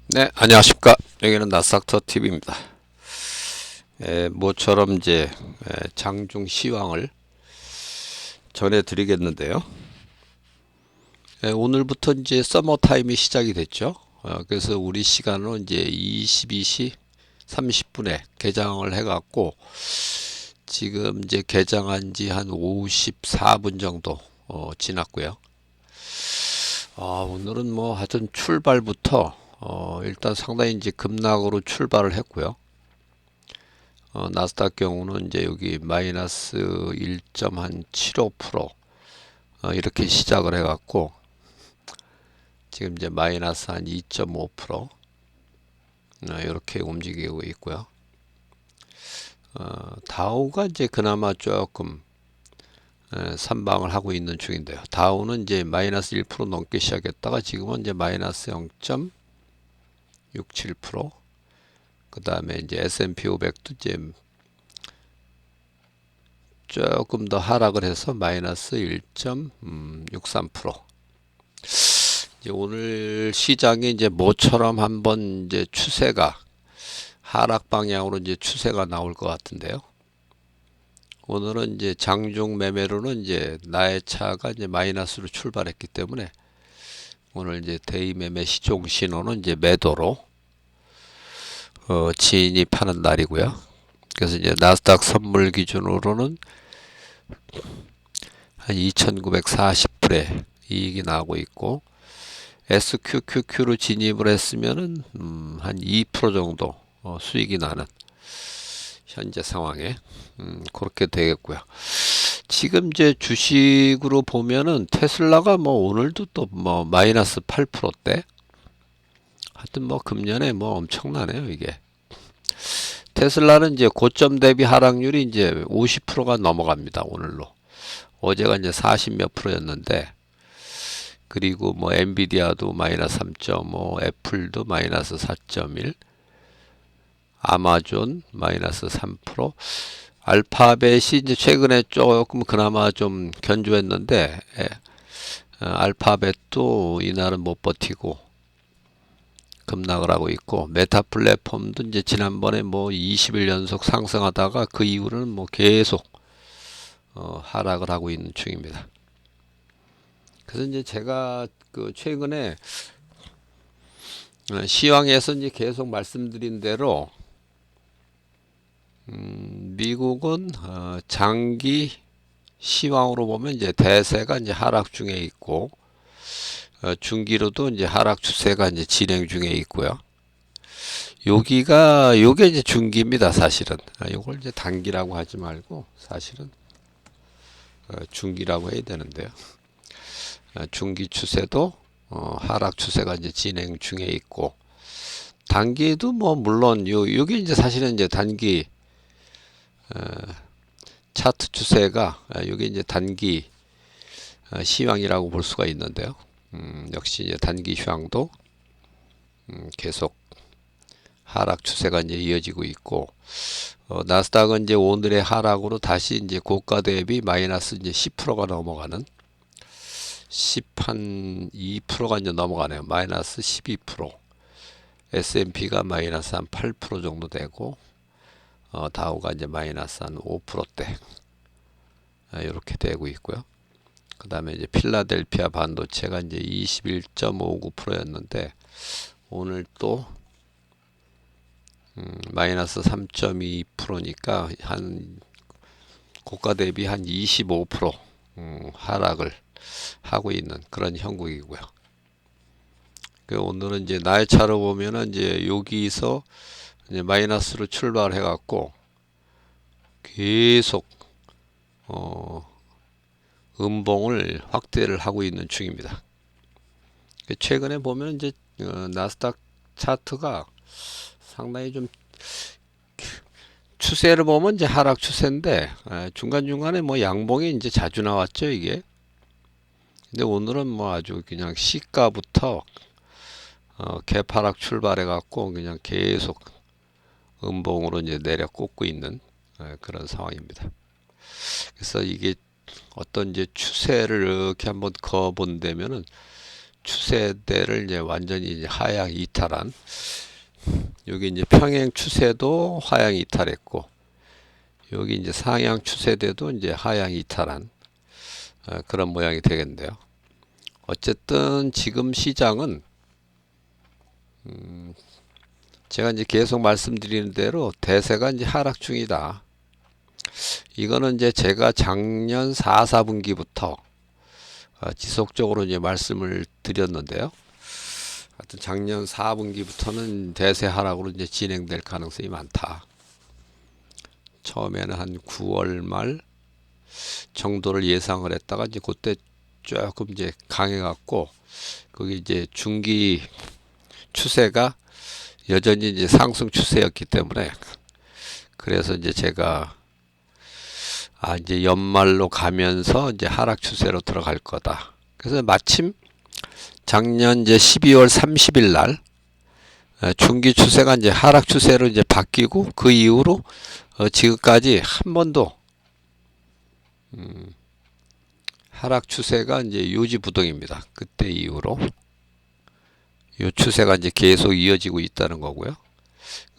네, 안녕하십니까. 여기는 나스닥터 TV입니다. 모처럼 이제 장중 시황을 전해드리겠는데요. 오늘부터 이제 서머 타임이 시작이 됐죠. 그래서 우리 시간으로 이제 22시 30분에 개장을 해갖고 지금 이제 개장한 지 한 54분 정도 지났고요. 오늘은 뭐 하여튼 출발부터 일단 상당히 이제 급락으로 출발을 했고요. 나스닥 경우는 이제 여기 마이너스 1.75% 이렇게 시작을 해갖고 지금 이제 마이너스 한 2.5% 이렇게 움직이고 있고요. 다우가 이제 그나마 조금 선방을 하고 있는 중인데요. 다우는 이제 마이너스 1% 넘게 시작했다가 지금은 이제 마이너스 0.67%. 그 다음에 이제 S&P 500도 이제 조금 더 하락을 해서 마이너스 1.63%. 이제 오늘 시장이 이제 모처럼 한번 이제 추세가 하락 방향으로 이제 추세가 나올 것 같은데요. 오늘은 이제 장중 매매로는 이제 나의 차가 이제 마이너스로 출발했기 때문에 오늘 이제 데이 매매 시종 신호는 이제 매도로 진입하는 날이고요. 그래서 이제 나스닥 선물 기준으로는 한 2,940불에 이익이 나고 있고 SQQQ로 진입을 했으면은 한 2% 정도 수익이 나는 현재 상황에 그렇게 되겠고요. 지금 이제 주식으로 보면은 테슬라가 뭐 오늘도 또 뭐 마이너스 8%대. 하여튼 뭐 금년에 뭐 엄청나네요 이게. 테슬라는 이제 고점 대비 하락률이 이제 50%가 넘어갑니다 오늘로. 어제가 이제 40 몇 프로였는데, 그리고 뭐 엔비디아도 마이너스 3.5, 애플도 마이너스 4.1, 아마존 마이너스 3%, 알파벳이 이제 최근에 조금 그나마 좀 견조했는데, 알파벳도 이날은 못 버티고 급락을 하고 있고, 메타 플랫폼도 이제 지난번에 뭐 20일 연속 상승하다가 그 이후로는 뭐 계속 하락을 하고 있는 중입니다. 그래서 이제 제가 그 최근에 시황에서 이제 계속 말씀드린 대로 미국은 장기 시황으로 보면 이제 대세가 이제 하락 중에 있고 중기로도 이제 하락 추세가 이제 진행 중에 있고요. 요게 이제 중기입니다, 사실은. 요걸 이제 단기라고 하지 말고 사실은 중기라고 해야 되는데요. 중기 추세도 하락 추세가 이제 진행 중에 있고 단기도 뭐 물론 요게 이제 사실은 이제 단기 차트 추세가 요게 이제 단기 시황이라고 볼 수가 있는데요. 역시 이제 단기 시황도 계속 하락 추세가 이제 이어지고 있고 나스닥은 이제 오늘의 하락으로 다시 이제 고가 대비 마이너스 이제 10%가 넘어가는 10한 2%가 이제 넘어가네요. 마이너스 12%. S&P가 마이너스 한 8% 정도 되고 다우가 이제 마이너스 한 5%대 이렇게 되고 있고요. 그 다음에 이제 필라델피아 반도체가 이제 21.59%였는데 오늘 또 마이너스 3.2%니까 한 고가 대비 한 25% 하락을 하고 있는 그런 형국이고요. 오늘은 이제 나의 차로 보면은 이제 여기서 이제 마이너스로 출발해 갖고 계속 음봉을 확대를 하고 있는 중입니다. 최근에 보면 이제 나스닥 차트가 상당히 좀 추세를 보면 이제 하락 추세인데 중간중간에 뭐 양봉이 이제 자주 나왔죠 이게. 근데 오늘은 뭐 아주 그냥 시가부터 개파락 출발해 갖고 그냥 계속 음봉으로 이제 내려 꽂고 있는 그런 상황입니다. 그래서 이게 어떤 이제 추세를 이렇게 한번 그어 본다면은 추세대를 이제 완전히 이제 하향 이탈한, 여기 이제 평행 추세도 하향 이탈했고, 여기 이제 상향 추세대도 이제 하향 이탈한 그런 모양이 되겠는데요. 어쨌든 지금 시장은 제가 이제 계속 말씀드리는 대로 대세가 이제 하락 중이다. 이거는 이제 제가 작년 4, 4분기부터 지속적으로 이제 말씀을 드렸는데요. 하여튼 작년 4분기부터는 대세 하락으로 이제 진행될 가능성이 많다. 처음에는 한 9월 말 정도를 예상을 했다가 이제 그때 조금 이제 강해갖고, 거기 이제 중기 추세가 여전히 이제 상승 추세였기 때문에, 그래서 이제 제가 이제 연말로 가면서 이제 하락 추세로 들어갈 거다. 그래서 마침 작년 이제 12월 30일 날 중기 추세가 이제 하락 추세로 이제 바뀌고, 그 이후로 지금까지 한 번도 하락 추세가 이제 요지부동입니다. 그때 이후로 이 추세가 이제 계속 이어지고 있다는 거고요.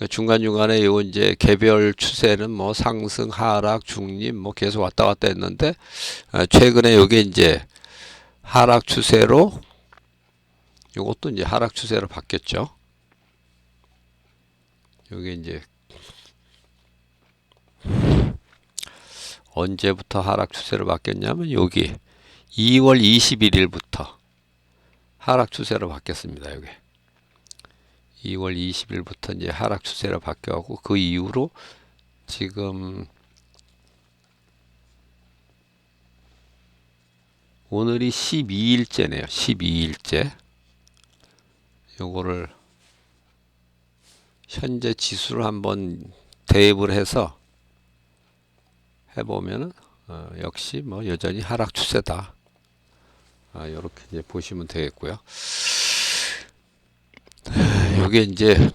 중간중간에 요 이제 개별 추세는 뭐 상승, 하락, 중립 뭐 계속 왔다 갔다 했는데, 최근에 요게 이제 하락 추세로, 요것도 이제 하락 추세로 바뀌었죠. 요게 이제 언제부터 하락 추세로 바뀌었냐면 여기 2월 21일부터 하락 추세로 바뀌었습니다. 여기 2월 20일부터 이제 하락 추세로 바뀌었고, 그 이후로 지금 오늘이 12일째네요. 12일째. 요거를 현재 지수를 한번 대입을 해서 해보면은 역시 뭐 여전히 하락 추세다. 이렇게 이제 보시면 되겠고요. 요게 이제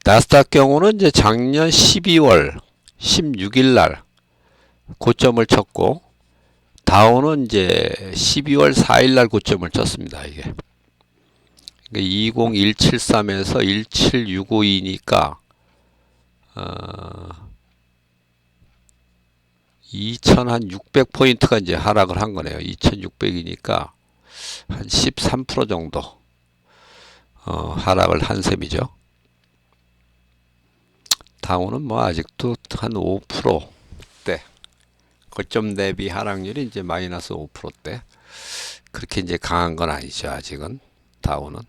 나스닥 경우는 이제 작년 12월 16일 날 고점을 쳤고, 다우는 이제 12월 4일 날 고점을 쳤습니다. 이게 20173에서 17652니까 2600포인트가 이제 하락을 한 거네요. 2600이니까 한 13% 정도 하락을 한 셈이죠. 다우는 뭐 아직도 한 5%대, 고점 대비 하락률이 이제 마이너스 5%대. 그렇게 이제 강한 건 아니죠, 아직은 다우는.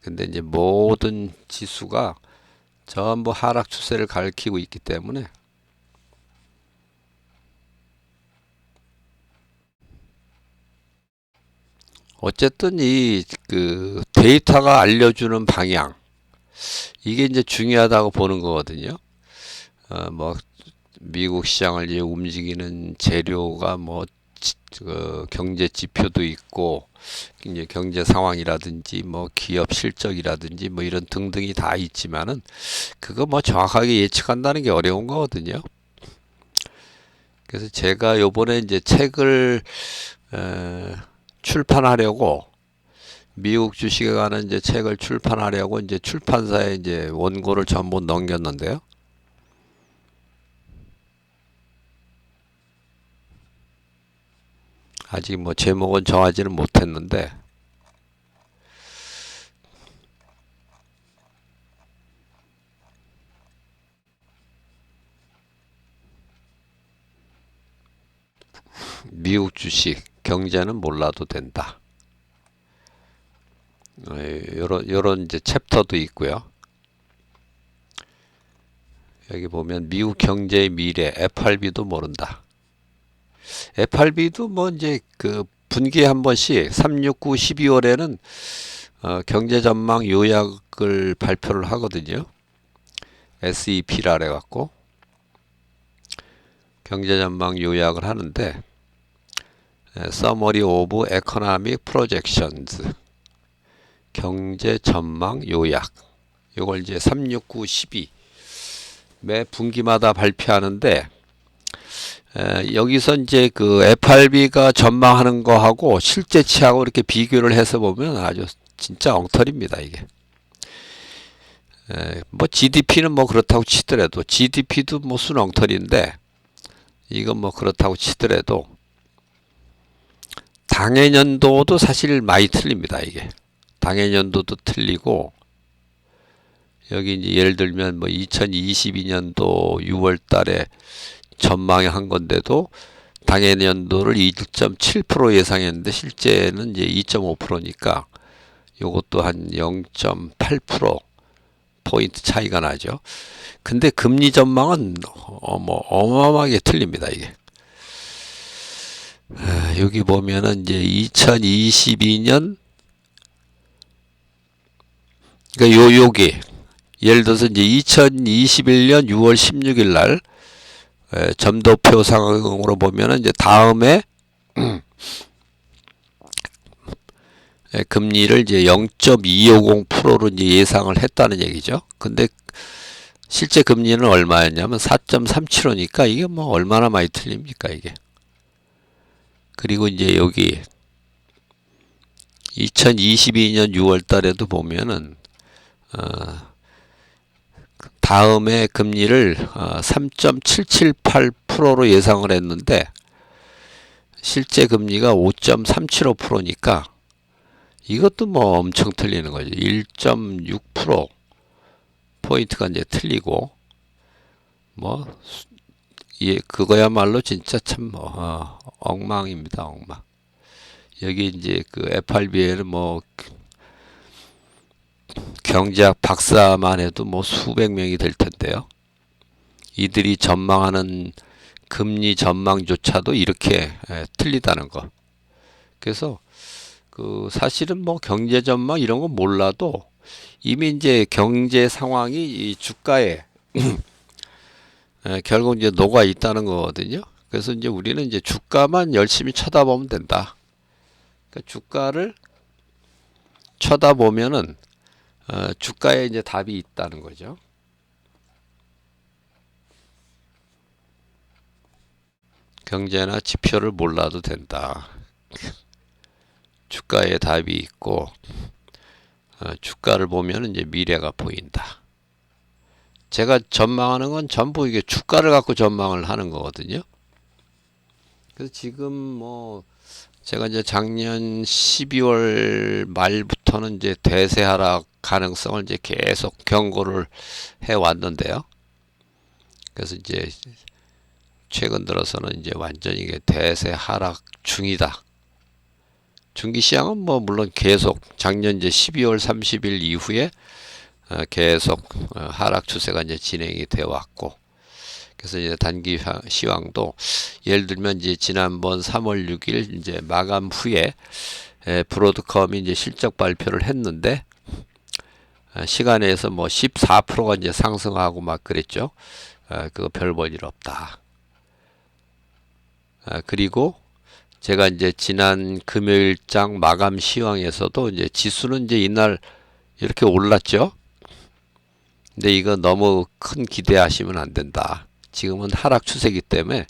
근데 이제 모든 지수가 전부 하락 추세를 가리키고 있기 때문에 어쨌든 이 그 데이터가 알려주는 방향, 이게 이제 중요하다고 보는 거거든요. 뭐 미국 시장을 이제 움직이는 재료가 뭐 그 경제 지표도 있고, 이제 경제 상황이라든지 뭐 기업 실적이라든지 뭐 이런 등등이 다 있지만은 그거 뭐 정확하게 예측한다는 게 어려운 거거든요. 그래서 제가 요번에 이제 책을 출판하려고, 미국 주식에 관한 이제 책을 출판하려고 이제 출판사에 이제 원고를 전부 넘겼는데요. 아직 뭐 제목은 정하지는 못했는데, 미국 주식 경제는 몰라도 된다. 요런 이제 챕터도 있고요. 여기 보면 미국 경제의 미래, FRB도 모른다. FRB도 뭐 이제 그 분기에 한 번씩 3, 6, 9, 12월에는 경제 전망 요약을 발표를 하거든요. SEP라 해갖고 경제 전망 요약을 하는데, Summary of Economic Projections, 경제 전망 요약, 요걸 이제 3, 6, 9, 12 매 분기마다 발표하는데, 여기서 이제 그 FRB가 전망하는 거하고 실제치하고 이렇게 비교를 해서 보면 아주 진짜 엉터리입니다, 이게. 뭐 GDP는 뭐 그렇다고 치더라도 GDP도 뭐 순엉터리인데 이건 뭐 그렇다고 치더라도 당해년도도 사실 많이 틀립니다, 이게. 당해년도도 틀리고 여기 이제 예를 들면 뭐 2022년도 6월 달에 전망에 한 건데도 당해년도를 1.7% 예상했는데 실제는 이제 2.5%니까 요것도 한 0.8% 포인트 차이가 나죠. 근데 금리 전망은 뭐 어마어마하게 틀립니다, 이게. 여기 보면은 이제 2022년 그러니까 요게 예를 들어서 이제 2021년 6월 16일 날 점도표 상으로 보면은 이제 다음에 금리를 이제 0.250%로 이제 예상을 했다는 얘기죠. 근데 실제 금리는 얼마였냐면 4.375니까 이게 뭐 얼마나 많이 틀립니까, 이게. 그리고 이제 여기 2022년 6월 달에도 보면은 다음에 금리를 3.778%로 예상을 했는데 실제 금리가 5.375%니까 이것도 뭐 엄청 틀리는 거죠. 1.6% 포인트가 이제 틀리고 뭐 예, 그거야말로 진짜 참 엉망입니다, 엉망. 여기 이제 그 FRB에는 뭐 경제학 박사만 해도 뭐 수백 명이 될 텐데요. 이들이 전망하는 금리 전망조차도 이렇게 틀리다는 거. 그래서 그 사실은 뭐 경제 전망 이런 거 몰라도 이미 이제 경제 상황이 이 주가에 결국 이제 녹아 있다는 거거든요. 그래서 이제 우리는 이제 주가만 열심히 쳐다보면 된다. 그러니까 주가를 쳐다보면은 주가에 이제 답이 있다는 거죠. 경제나 지표를 몰라도 된다. 주가에 답이 있고 주가를 보면 이제 미래가 보인다. 제가 전망하는 건 전부 이게 주가를 갖고 전망을 하는 거거든요. 그래서 지금 뭐 제가 이제 작년 12월 말부터는 이제 대세 하락 가능성을 이제 계속 경고를 해 왔는데요. 그래서 이제 최근 들어서는 이제 완전히 이게 대세 하락 중이다. 중기시장은 뭐 물론 계속 작년 이제 12월 30일 이후에 계속 하락 추세가 이제 진행이 되어 왔고, 그래서 이제 단기 시황도 예를 들면 이제 지난번 3월 6일 이제 마감 후에 브로드컴이 이제 실적 발표를 했는데 시간에서 뭐 14%가 이제 상승하고 막 그랬죠. 그거 별 볼 일 없다. 그리고 제가 이제 지난 금요일장 마감 시황에서도 이제 지수는 이제 이날 이렇게 올랐죠. 근데 이거 너무 큰 기대하시면 안 된다. 지금은 하락 추세이기 때문에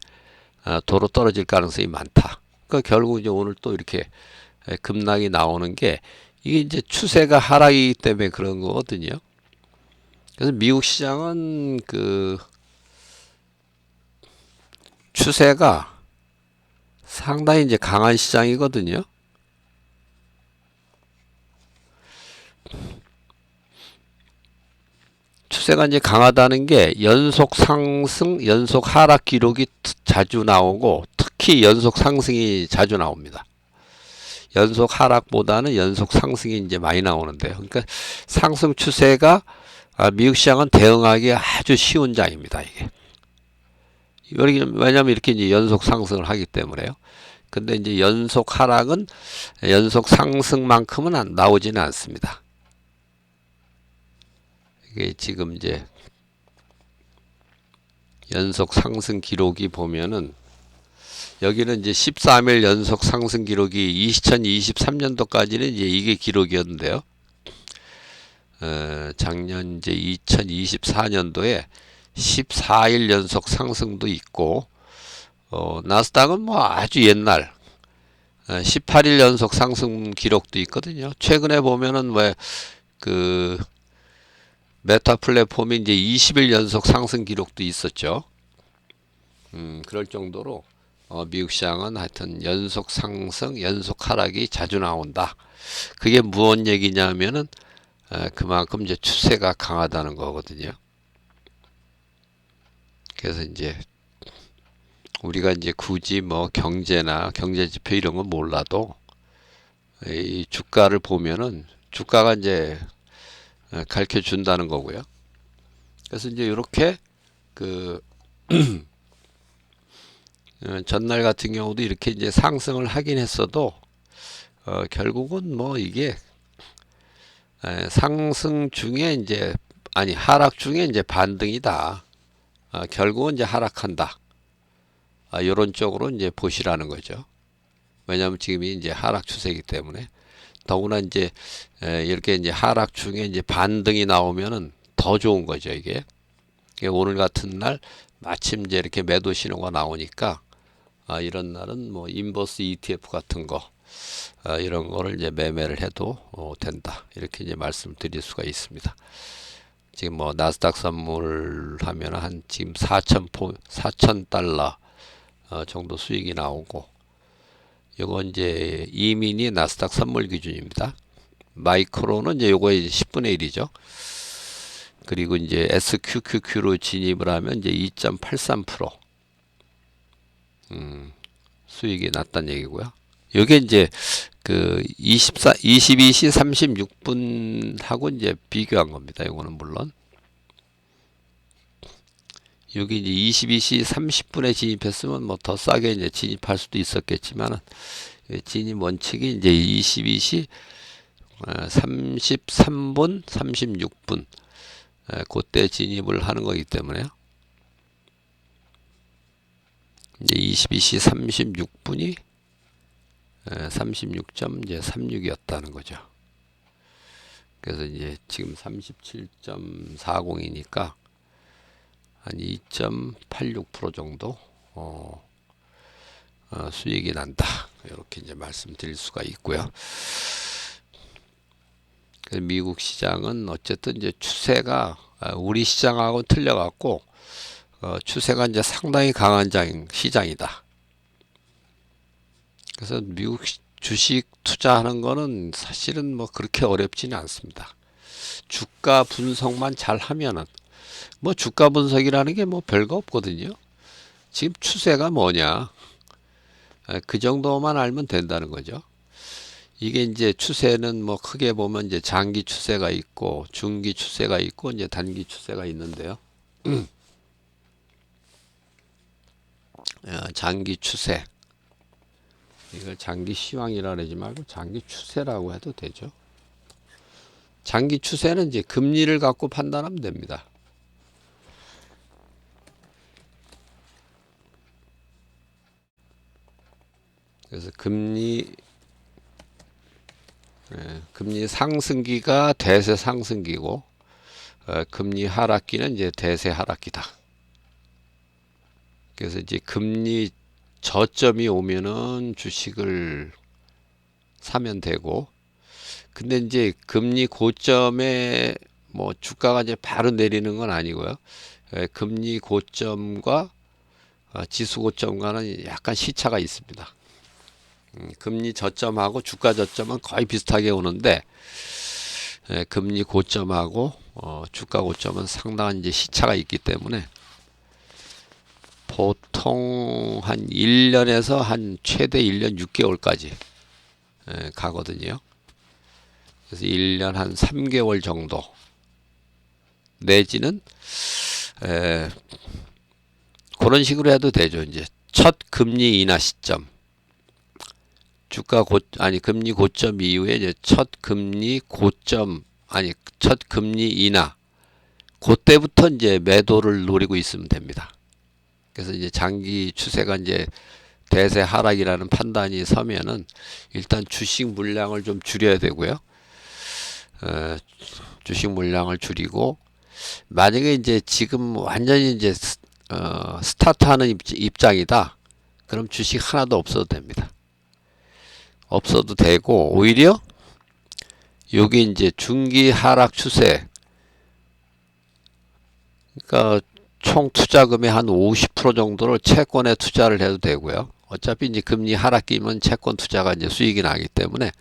도로 떨어질 가능성이 많다. 그러니까 결국 이제 오늘 또 이렇게 급락이 나오는 게 이게 이제 추세가 하락이기 때문에 그런 거거든요. 그래서 미국 시장은 그 추세가 상당히 이제 강한 시장이거든요. 추세가 이제 강하다는 게 연속 상승, 연속 하락 기록이 자주 나오고 특히 연속 상승이 자주 나옵니다. 연속 하락보다는 연속 상승이 이제 많이 나오는데요. 그러니까 상승 추세가 미국 시장은 대응하기 아주 쉬운 장입니다, 이게. 왜냐하면 이렇게 이제 연속 상승을 하기 때문에요. 근데 이제 연속 하락은 연속 상승만큼은 나오지는 않습니다. 이게 지금 이제 연속 상승 기록이 보면은 여기는 이제 13일 연속 상승 기록이 2023년도까지는 이제 이게 기록이었는데요. 작년 이제 2024년도에 14일 연속 상승도 있고 나스닥은 뭐 아주 옛날 18일 연속 상승 기록도 있거든요. 최근에 보면은 왜 그 메타 플랫폼이 이제 20일 연속 상승 기록도 있었죠. 그럴 정도로 미국 시장은 하여튼 연속 상승, 연속 하락이 자주 나온다. 그게 무슨 얘기냐면은 그만큼 이제 추세가 강하다는 거거든요. 그래서 이제 우리가 이제 굳이 뭐 경제나 경제 지표 이런 건 몰라도 이 주가를 보면은 주가가 이제 가르쳐 준다는 거고요. 그래서 이제 이렇게 그 전날 같은 경우도 이렇게 이제 상승을 하긴 했어도 결국은 뭐 이게 상승 중에 이제 아니 하락 중에 이제 반등이다. 결국은 이제 하락한다. 이런 쪽으로 이제 보시라는 거죠. 왜냐하면 지금이 이제 하락 추세이기 때문에 더구나 이제 이렇게 이제 하락 중에 이제 반등이 나오면은 더 좋은 거죠 이게. 오늘 같은 날 마침 이제 이렇게 매도 신호가 나오니까 이런 날은 뭐 인버스 ETF 같은 거 이런 거를 이제 매매를 해도 된다 이렇게 이제 말씀드릴 수가 있습니다. 지금 뭐 나스닥 선물 하면 한 지금 4,000달러 정도 수익이 나오고 요거 이제 이민이 나스닥 선물 기준입니다. 마이크로는 이제 요거 이제 10분의 1이죠. 그리고 이제 SQQQ로 진입을 하면 이제 2.83% 수익이 났다는 얘기고요. 요게 이제 그 22시 36분하고 이제 비교한 겁니다. 요거는 물론. 여기 이제 22시 30분에 진입했으면 뭐 더 싸게 이제 진입할 수도 있었겠지만은 진입 원칙이 이제 22시 33분, 36분 그때 진입을 하는 거기 때문에요. 이제 22시 36분이 36.36이었다는 거죠. 그래서 이제 지금 37.40이니까 한 2.86% 정도 수익이 난다. 이렇게 이제 말씀드릴 수가 있고요. 미국 시장은 어쨌든 이제 추세가 우리 시장하고 틀려갖고 추세가 이제 상당히 강한 시장이다. 그래서 미국 주식 투자하는 거는 사실은 뭐 그렇게 어렵지는 않습니다. 주가 분석만 잘 하면은 뭐 주가 분석이라는 게 뭐 별거 없거든요. 지금 추세가 뭐냐 그 정도만 알면 된다는 거죠. 이게 이제 추세는 뭐 크게 보면 이제 장기 추세가 있고 중기 추세가 있고 이제 단기 추세가 있는데요. 장기 추세 이걸 장기 시황이라 그러지 말고 장기 추세라고 해도 되죠. 장기 추세는 이제 금리를 갖고 판단하면 됩니다. 그래서 금리 상승기가 대세 상승기고 금리 하락기는 이제 대세 하락기다. 그래서 이제 금리 저점이 오면은 주식을 사면 되고, 근데 이제 금리 고점에 뭐 주가가 이제 바로 내리는 건 아니고요. 금리 고점과 지수 고점과는 약간 시차가 있습니다. 금리 저점하고 주가 저점은 거의 비슷하게 오는데 금리 고점하고 주가 고점은 상당한 이제 시차가 있기 때문에 보통 한 1년에서 한 최대 1년 6개월까지 가거든요. 그래서 1년 한 3개월 정도 내지는 그런 식으로 해도 되죠. 이제 첫 금리 인하 시점 금리 고점 이후에 이제 첫 금리 인하 그때부터 이제 매도를 노리고 있으면 됩니다. 그래서 이제 장기 추세가 이제 대세 하락이라는 판단이 서면은 일단 주식 물량을 좀 줄여야 되고요. 주식 물량을 줄이고 만약에 이제 지금 완전히 이제 스타트하는 입장이다. 그럼 주식 하나도 없어도 됩니다. 없어도 되고, 오히려 여기 이제 중기 하락 추세, 그러니까 총 투자금의 한 50% 정도를 채권에 투자를 해도 되고요. 어차피 이제 금리 하락기면 채권 투자가 이제 수익이 나기 때문에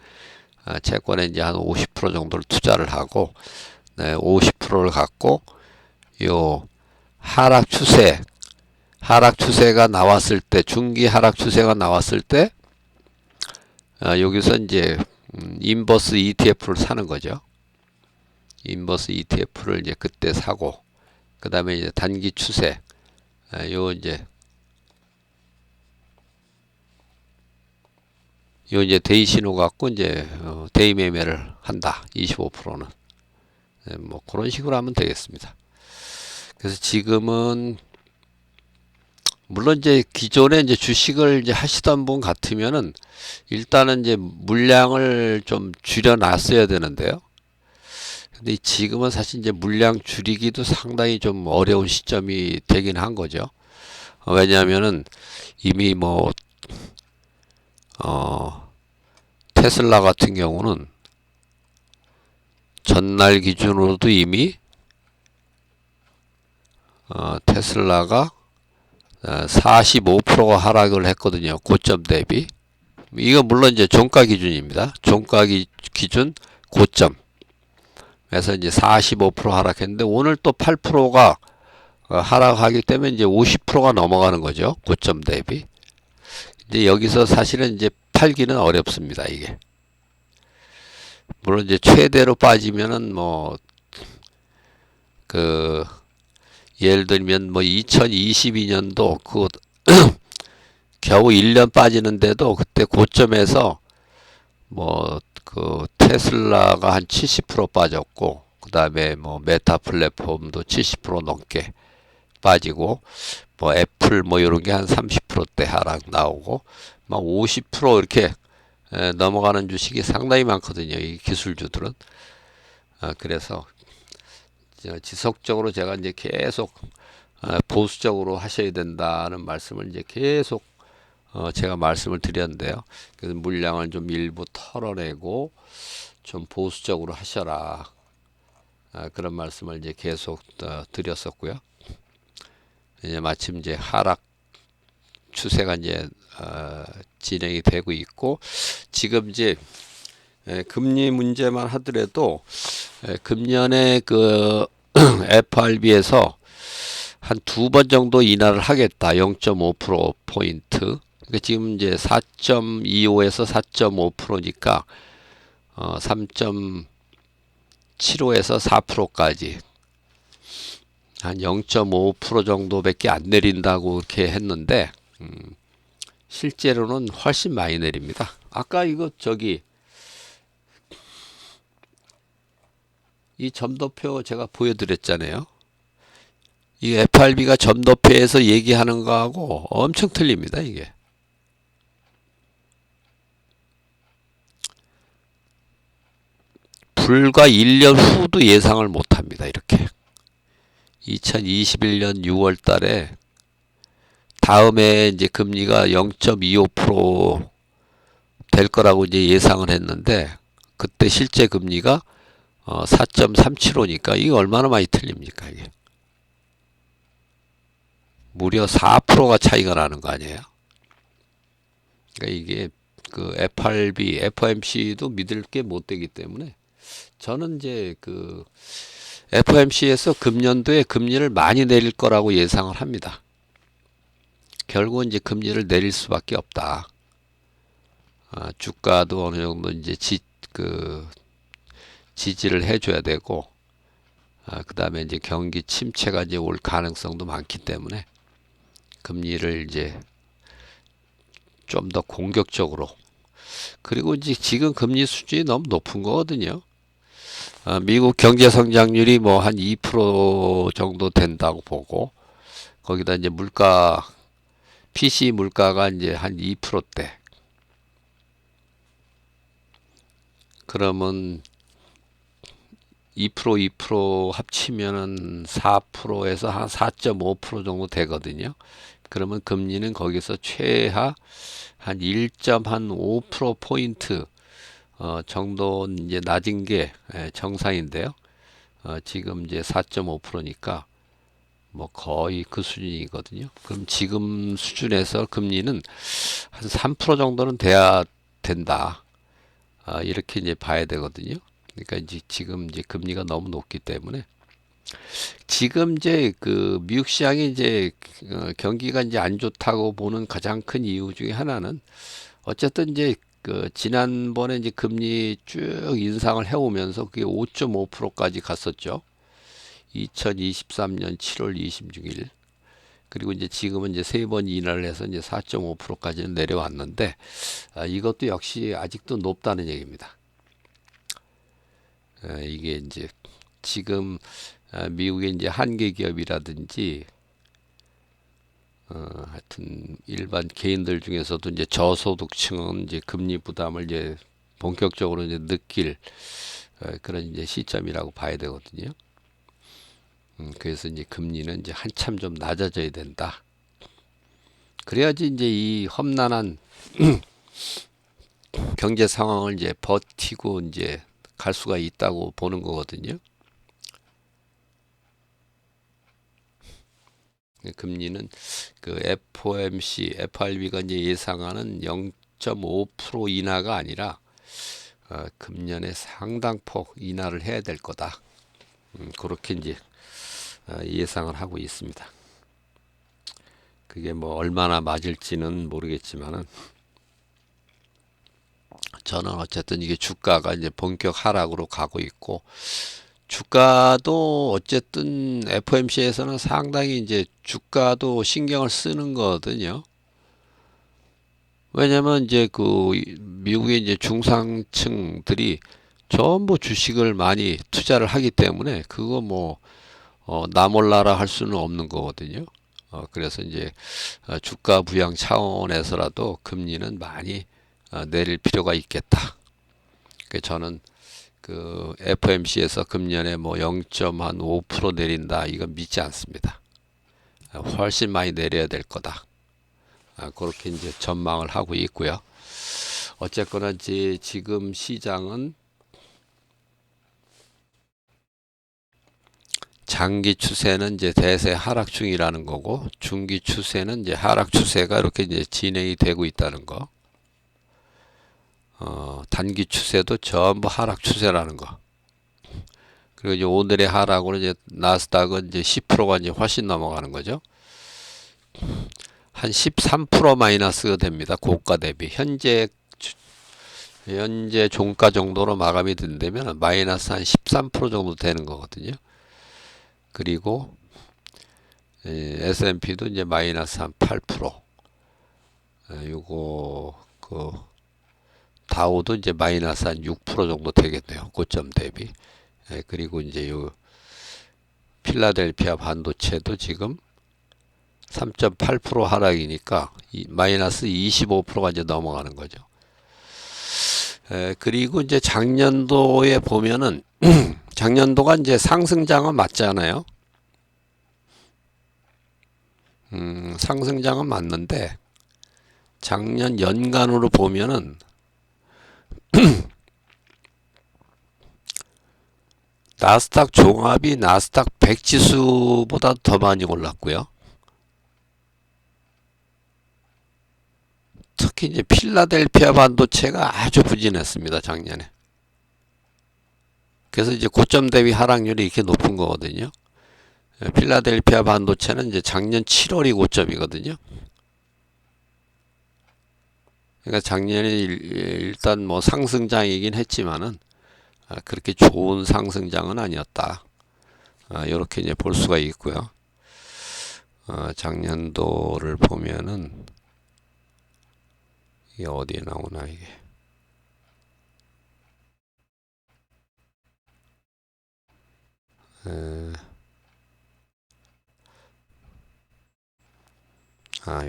채권에 이제 한 50% 정도를 투자를 하고, 네, 50%를 갖고 요 하락 추세가 나왔을 때, 중기 하락 추세가 나왔을 때 여기서 이제 인버스 ETF를 사는 거죠. 인버스 ETF를 이제 그때 사고, 그 다음에 이제 단기 추세, 요 이제 데이 신호 갖고 이제 데이 매매를 한다. 25%는 뭐 그런 식으로 하면 되겠습니다. 그래서 지금은 물론 이제 기존에 이제 주식을 이제 하시던 분 같으면은 일단은 이제 물량을 좀 줄여 놨어야 되는데요. 근데 지금은 사실 이제 물량 줄이기도 상당히 좀 어려운 시점이 되긴 한 거죠. 왜냐하면은 이미 뭐 테슬라 같은 경우는 전날 기준으로도 이미 테슬라가 45%가 하락을 했거든요. 고점 대비. 이거 물론 이제 종가 기준입니다. 종가 기준 고점. 그래서 이제 45% 하락했는데 오늘 또 8%가 하락하기 때문에 이제 50%가 넘어가는 거죠. 고점 대비. 이제 여기서 사실은 이제 팔기는 어렵습니다. 이게. 물론 이제 최대로 빠지면은 뭐 예를 들면 뭐 2022년도 겨우 1년 빠지는데도 그때 고점에서 뭐 테슬라가 한 70% 빠졌고, 그 다음에 뭐 메타 플랫폼도 70% 넘게 빠지고, 뭐 애플 뭐 이런 게 한 30%대 하락 나오고, 막 50% 이렇게 넘어가는 주식이 상당히 많거든요. 이 기술주들은. 그래서 지속적으로 제가 이제 계속 보수적으로 하셔야 된다는 말씀을 이제 계속 제가 말씀을 드렸는데요. 그래서 물량을 좀 일부 털어내고 좀 보수적으로 하셔라. 그런 말씀을 이제 계속 드렸었고요. 이제 마침 이제 하락 추세가 이제 진행이 되고 있고, 지금 이제 금리 문제만 하더라도 금년에 FRB에서 한 두 번 정도 인하를 하겠다. 0.5%포인트. 그러니까 지금 이제 4.25에서 4.5%니까 3.75에서 4%까지 한 0.5% 정도밖에 안 내린다고 이렇게 했는데, 실제로는 훨씬 많이 내립니다. 아까 이거 이 점도표 제가 보여드렸잖아요. 이 FRB가 점도표에서 얘기하는 거하고 엄청 틀립니다. 이게. 불과 1년 후도 예상을 못합니다. 이렇게. 2021년 6월 달에 다음에 이제 금리가 0.25% 될 거라고 이제 예상을 했는데, 그때 실제 금리가 4.375니까 이게 얼마나 많이 틀립니까, 이게. 무려 4%가 차이가 나는 거 아니에요. 그러니까 이게 FRB, FOMC도 믿을 게 못 되기 때문에 저는 이제 FOMC에서 금년도에 금리를 많이 내릴 거라고 예상을 합니다. 결국은 이제 금리를 내릴 수밖에 없다. 주가도 어느 정도 이제 지지를 해줘야 되고, 그 다음에 이제 경기 침체가 이제 올 가능성도 많기 때문에 금리를 이제 좀 더 공격적으로, 그리고 이제 지금 금리 수준이 너무 높은 거거든요. 미국 경제 성장률이 뭐 한 2% 정도 된다고 보고, 거기다 이제 PC 물가가 이제 한 2%대. 그러면 2% 합치면은 4%에서 한 4.5% 정도 되거든요. 그러면 금리는 거기서 최하 한 1.5%포인트 정도 이제 낮은 게 정상인데요. 지금 이제 4.5%니까 뭐 거의 그 수준이거든요. 그럼 지금 수준에서 금리는 한 3% 정도는 돼야 된다. 이렇게 이제 봐야 되거든요. 그러니까 이제 지금 이제 금리가 너무 높기 때문에 지금 이제 그 미국 시장이 이제 경기가 이제 안 좋다고 보는 가장 큰 이유 중에 하나는 어쨌든 이제 그 지난번에 이제 금리 쭉 인상을 해오면서 그게 5.5%까지 갔었죠. 2023년 7월 26일. 그리고 이제 지금은 이제 세 번 인하를 해서 이제 4.5%까지는 내려왔는데 이것도 역시 아직도 높다는 얘기입니다. 이게 이제 지금 미국의 이제 한계 기업이라든지 하여튼 일반 개인들 중에서도 이제 저소득층은 이제 금리 부담을 이제 본격적으로 이제 느낄 그런 이제 시점이라고 봐야 되거든요. 그래서 이제 금리는 이제 한참 좀 낮아져야 된다. 그래야지 이제 이 험난한 경제 상황을 이제 버티고 이제 갈 수가 있다고 보는 거거든요. 금리는 그 FOMC, FRB가 이제 예상하는 0.5% 인하가 아니라 금년에 상당폭 인하를 해야 될 거다. 그렇게 이제 예상을 하고 있습니다. 그게 뭐 얼마나 맞을지는 모르겠지만은 저는 어쨌든 이게 주가가 이제 본격 하락으로 가고 있고 주가도 어쨌든 FOMC에서는 상당히 이제 주가도 신경을 쓰는 거거든요. 왜냐면 이제 그 미국의 이제 중상층들이 전부 주식을 많이 투자를 하기 때문에 그거 뭐 나 몰라라 할 수는 없는 거거든요. 그래서 이제 주가 부양 차원에서라도 금리는 많이 내릴 필요가 있겠다. 저는 그 FOMC에서 금년에 뭐 0.5% 내린다 이건 믿지 않습니다. 훨씬 많이 내려야 될 거다. 그렇게 이제 전망을 하고 있고요. 어쨌거나 이제 지금 시장은 장기 추세는 이제 대세 하락 중이라는 거고 중기 추세는 이제 하락 추세가 이렇게 이제 진행이 되고 있다는 거. 단기 추세도 전부 하락 추세라는 거. 그리고 이제 오늘의 하락으로 이제 나스닥은 이제 10%가 이제 훨씬 넘어가는 거죠. 한 13% 마이너스가 됩니다. 고가 대비. 현재 종가 정도로 마감이 된다면 마이너스 한 13% 정도 되는 거거든요. 그리고 S&P도 이제 마이너스 한 8%. 요거 그 다우도 이제 마이너스 한 6% 정도 되겠네요. 고점 대비. 그리고 이제 요 필라델피아 반도체도 지금 3.8% 하락이니까 마이너스 25%가 이제 넘어가는 거죠. 그리고 이제 작년도에 보면은 작년도가 이제 상승장은 맞잖아요. 상승장은 맞는데 작년 연간으로 보면은 나스닥 종합이 나스닥 100 지수보다 더 많이 올랐고요. 특히 이제 필라델피아 반도체가 아주 부진했습니다, 작년에. 그래서 이제 고점 대비 하락률이 이렇게 높은 거거든요. 필라델피아 반도체는 이제 작년 7월이 고점이거든요. 그러니까 작년에 일단 뭐 상승장이긴 했지만은 그렇게 좋은 상승장은 아니었다. 이렇게 이제 볼 수가 있고요. 작년도를 보면은 이게 어디에 나오나 이게.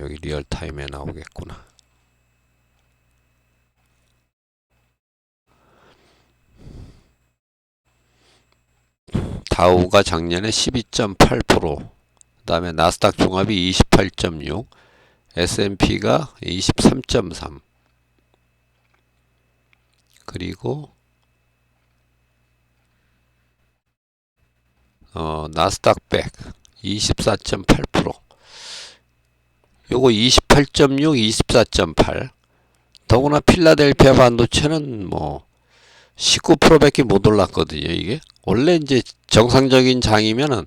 여기 리얼타임에 나오겠구나. 다우가 작년에 12.8% 그다음에 나스닥 종합이 28.6, S&P가 23.3, 그리고 나스닥 100 24.8%. 요거 28.6, 24.8. 더구나 필라델피아 반도체는 뭐 19%밖에 못 올랐거든요, 이게. 원래 이제 정상적인 장이면은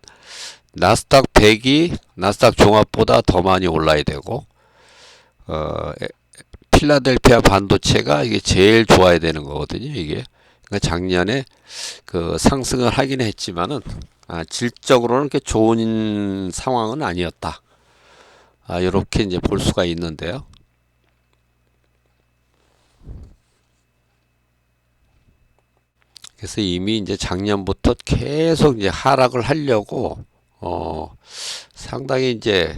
나스닥 100이 나스닥 종합보다 더 많이 올라야 되고, 필라델피아 반도체가 이게 제일 좋아야 되는 거거든요, 이게. 그러니까 작년에 그 상승을 하긴 했지만은, 질적으로는 그렇게 좋은 상황은 아니었다. 이렇게 이제 볼 수가 있는데요. 그래서 이미 이제 작년부터 계속 이제 하락을 하려고 상당히 이제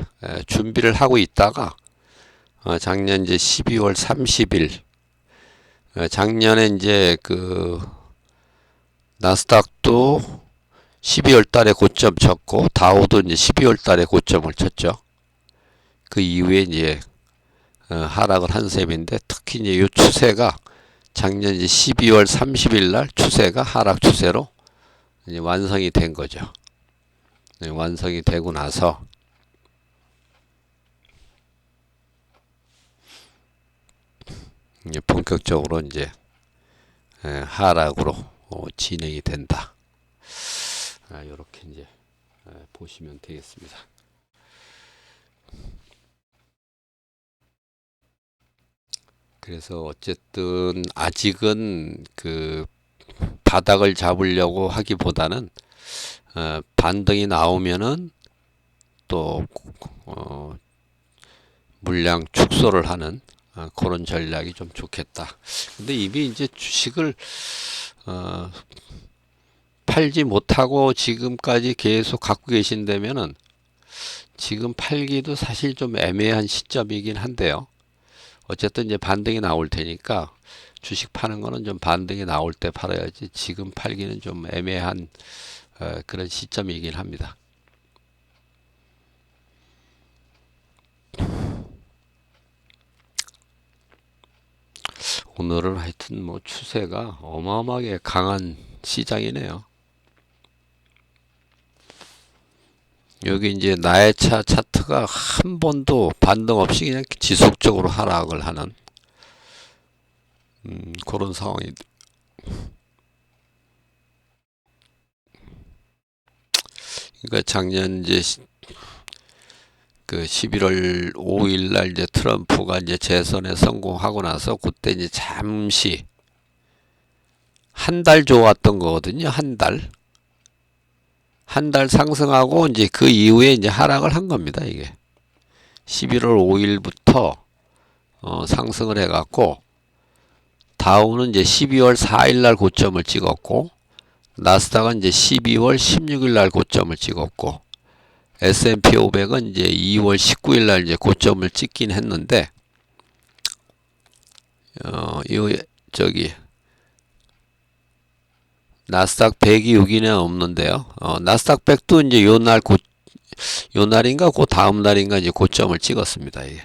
준비를 하고 있다가 작년 이제 12월 30일 작년에 이제 그 나스닥도 12월 달에 고점 쳤고 다우도 이제 12월 달에 고점을 쳤죠. 그 이후에 이제 하락을 한 셈인데 특히 이제 이 추세가 작년 이제 12월 30일 날 추세가 하락 추세로 이제 완성이 된 거죠. 네, 완성이 되고 나서 이제 본격적으로 이제 하락으로 진행이 된다. 이렇게 이제 보시면 되겠습니다. 그래서 어쨌든 아직은 그 바닥을 잡으려고 하기보다는 반등이 나오면은 또 물량 축소를 하는 그런 전략이 좀 좋겠다. 근데 이미 이제 주식을 어, 팔지 못하고 지금까지 계속 갖고 계신다면은 지금 팔기도 사실 좀 애매한 시점이긴 한데요. 어쨌든 이제 반등이 나올 테니까 주식 파는 거는 좀 반등이 나올 때 팔아야지 지금 팔기는 좀 애매한 그런 시점이긴 합니다. 오늘은 하여튼 뭐 추세가 어마어마하게 강한 시장이네요. 여기 이제 나의 차 차트가 한 번도 반등 없이 그냥 지속적으로 하락을 하는 그런 상황이. 그러니까 작년 이제 그 11월 5일 날 이제 트럼프가 이제 재선에 성공하고 나서 그때 이제 잠시 한 달 좋았던 거거든요. 한 달. 한 달 상승하고 이제 그 이후에 이제 하락을 한 겁니다. 이게 11월 5일부터 상승을 해갖고 다우는 이제 12월 4일 날 고점을 찍었고 나스닥은 이제 12월 16일 날 고점을 찍었고 S&P 500은 이제 2월 19일 날 이제 고점을 찍긴 했는데 이 저기 나스닥 100이 여기는 없는데요. 나스닥 100도 이제 요 날인가 그 다음 날인가 이제 고점을 찍었습니다. 이게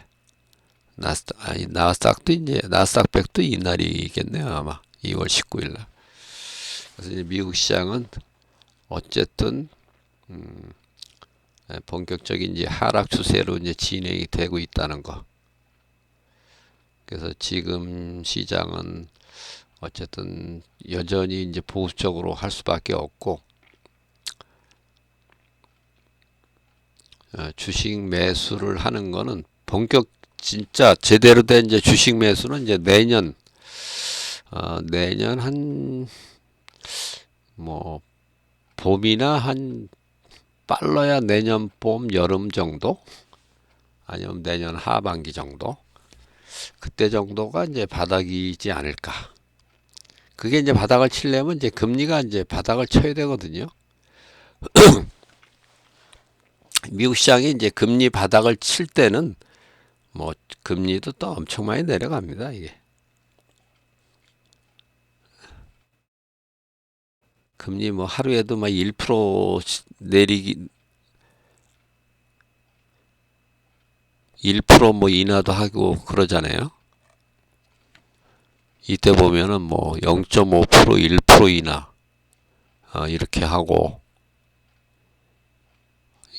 나스닥도 이제 나스닥 100도 이 날이겠네요. 아마 2월 19일 날. 그래서 이제 미국 시장은 어쨌든 본격적인 이제 하락 추세로 이제 진행이 되고 있다는 거. 그래서 지금 시장은 어쨌든 여전히 이제 보수적으로 할 수밖에 없고 주식 매수를 하는 거는 본격 진짜 제대로 된 이제 주식 매수는 이제 내년 한 뭐 봄이나 한 빨라야 내년 봄 여름 정도 아니면 내년 하반기 정도 그때 정도가 이제 바닥이지 않을까. 그게 이제 바닥을 치려면 이제 금리가 이제 바닥을 쳐야 되거든요. 미국 시장이 이제 금리 바닥을 칠 때는 뭐 금리도 또 엄청 많이 내려갑니다. 이게 금리 뭐 하루에도 막 1% 내리기 1%뭐 인하도 하고 그러잖아요. 이때 보면은 뭐 0.5%, 1% 인하 이렇게 하고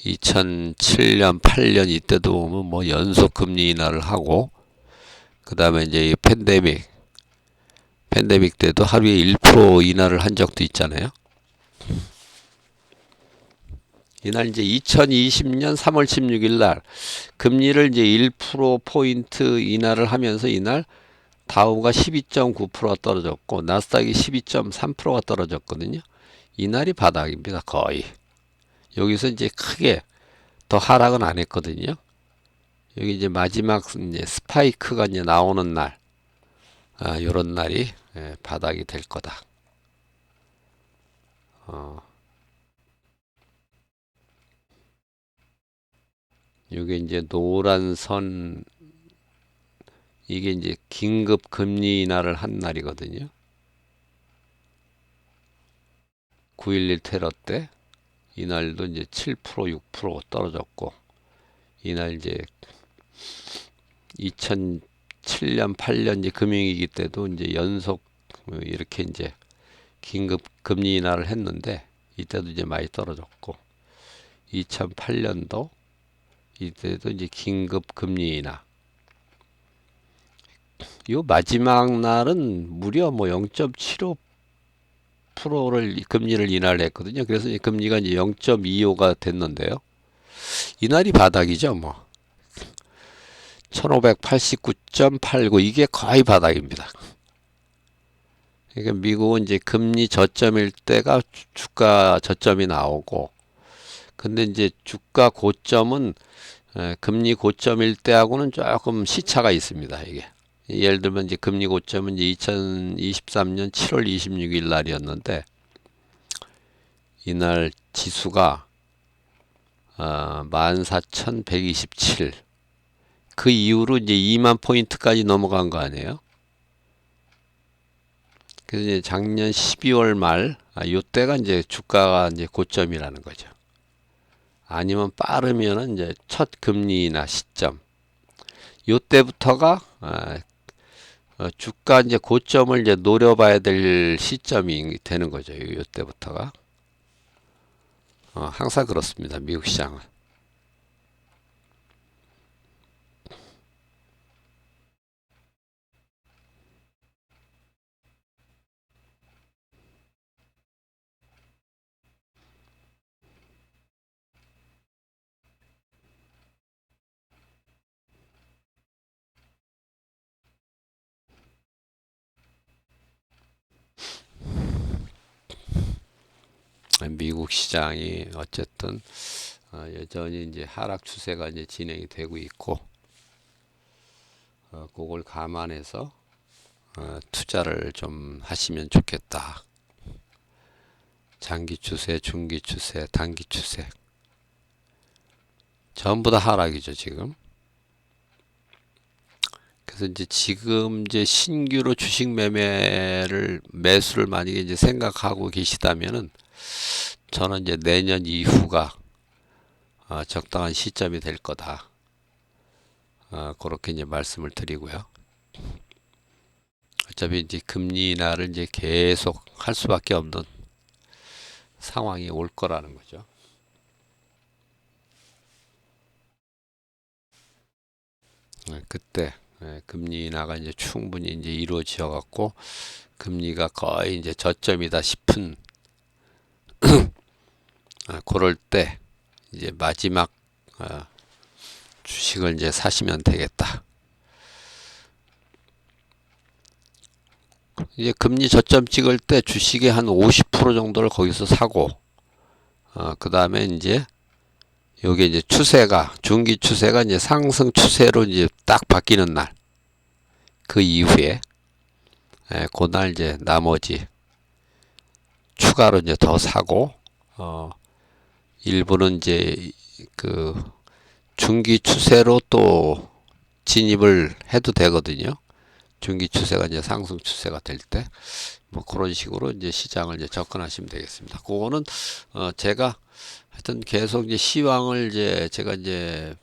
2007년, 8년 이때도 보면 뭐 연속 금리 인하를 하고 그 다음에 이제 이 팬데믹 때도 하루에 1% 인하를 한 적도 있잖아요. 이날 이제 2020년 3월 16일 날 금리를 이제 1%포인트 인하를 하면서 이날 다우가 12.9% 떨어졌고 나스닥이 12.3%가 떨어졌거든요. 이날이 바닥입니다. 거의. 여기서 이제 크게 더 하락은 안 했거든요. 여기 이제 마지막 이제 스파이크가 이제 나오는 날, 요런 날이 바닥이 될 거다. 요게 이제 노란 선, 이게 이제 긴급 금리 인하를 한 날이거든요. 9.11 테러 때 이날도 이제 7%, 6% 떨어졌고 이날 이제 2007년, 8년 이제 금융위기 때도 이제 연속 이렇게 이제 긴급 금리 인하를 했는데 이때도 이제 많이 떨어졌고 2008년도 이때도 이제 긴급 금리 인하. 요 마지막 날은 무려 뭐 0.75%를 금리를 인하를 했거든요. 그래서 금리가 이제 0.25가 됐는데요. 이날이 바닥이죠, 뭐. 1589.89 이게 거의 바닥입니다. 그러니까 미국은 이제 금리 저점일 때가 주가 저점이 나오고 근데 이제 주가 고점은 금리 고점일 때하고는 조금 시차가 있습니다. 이게 예를 들면 이제 금리 고점은 이제 2023년 7월 26일 날이었는데 이날 지수가 14,127. 그 이후로 이제 2만 포인트까지 넘어간 거 아니에요? 그래서 이제 작년 12월 말, 요때가 이제 주가가 이제 고점이라는 거죠. 아니면 빠르면은 이제 첫 금리 인하 시점. 요때부터가 주가 이제 고점을 이제 노려봐야 될 시점이 되는 거죠. 요때부터가. 항상 그렇습니다. 미국 시장은. 미국 시장이 어쨌든 여전히 이제 하락 추세가 이제 진행이 되고 있고 그걸 감안해서 투자를 좀 하시면 좋겠다. 장기 추세, 중기 추세, 단기 추세 전부 다 하락이죠 지금. 그래서 이제 지금 이제 신규로 주식 매수를 만약에 이제 생각하고 계시다면은 저는 이제 내년 이후가 적당한 시점이 될 거다. 그렇게 이제 말씀을 드리고요. 어차피 이제 금리 인하를 이제 계속 할 수밖에 없는 상황이 올 거라는 거죠. 그때 금리 인하가 이제 충분히 이제 이루어져 갖고 금리가 거의 이제 저점이다 싶은 그럴 때 이제 마지막 주식을 이제 사시면 되겠다. 이제 금리 저점 찍을 때 주식의 한 50% 정도를 거기서 사고, 그 다음에 이제 요게 이제 추세가, 중기 추세가 이제 상승 추세로 이제 딱 바뀌는 날, 그 이후에, 그날 이제 나머지 추가로 이제 더 사고, 일부는 이제 그 중기 추세로 또 진입을 해도 되거든요. 중기 추세가 이제 상승 추세가 될 때, 뭐 그런 식으로 이제 시장을 이제 접근하시면 되겠습니다. 그거는 제가 하여튼 계속 이제 시황을 이제 제가 이제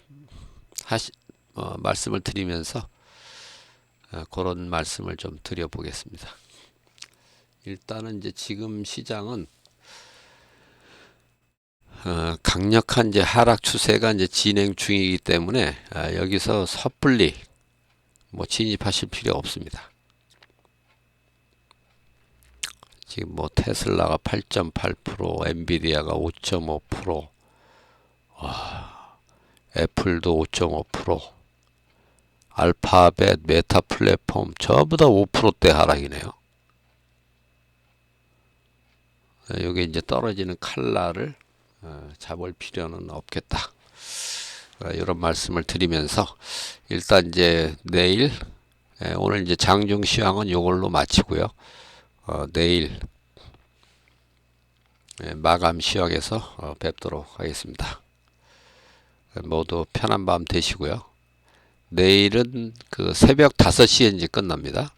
말씀을 드리면서 그런 말씀을 좀 드려보겠습니다. 일단은 이제 지금 시장은 강력한 이제 하락 추세가 이제 진행 중이기 때문에 여기서 섣불리 뭐 진입하실 필요 없습니다. 지금 뭐 테슬라가 8.8%, 엔비디아가 5.5%, 애플도 5.5%, 알파벳, 메타 플랫폼 전부 다 5%대 하락이네요. 여기 이제 떨어지는 칼날을 잡을 필요는 없겠다. 이런 말씀을 드리면서 일단 이제 내일 오늘 이제 장중 시황은 이걸로 마치고요. 내일 마감 시황에서 뵙도록 하겠습니다. 모두 편한 밤 되시고요. 내일은 그 새벽 5시에 이제 끝납니다.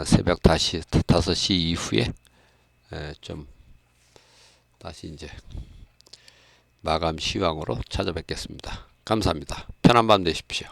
새벽 5시 이후에 좀 다시 이제 마감 시황으로 찾아뵙겠습니다. 감사합니다. 편한 밤 되십시오.